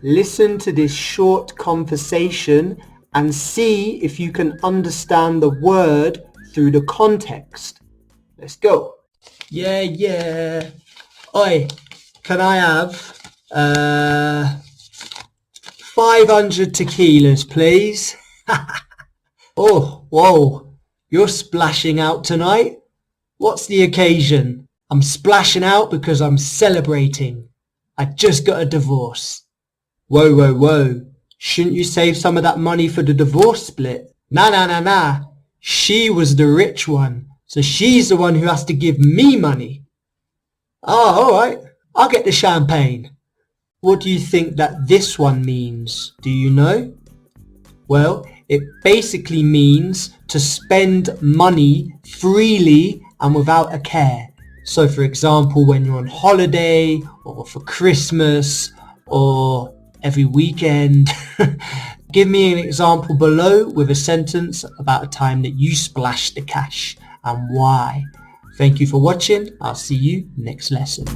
Listen to this short conversation and see if you can understand the word through the context. Let's go. Yeah. Oi, can I have 500 tequilas, please? Oh, whoa, you're splashing out tonight? What's the occasion? I'm splashing out because I'm celebrating. I just got a divorce. Whoa. Shouldn't you save some of that money for the divorce split? Nah. She was the rich one, so she's the one who has to give me money. Oh, alright. I'll get the champagne. What do you think that this one means? Do you know? Well, it basically means to spend money freely and without a care. So for example, when you're on holiday or for Christmas or every weekend. Give me an example below with a sentence about a time that you splashed the cash and why. Thank you for watching. I'll see you next lesson.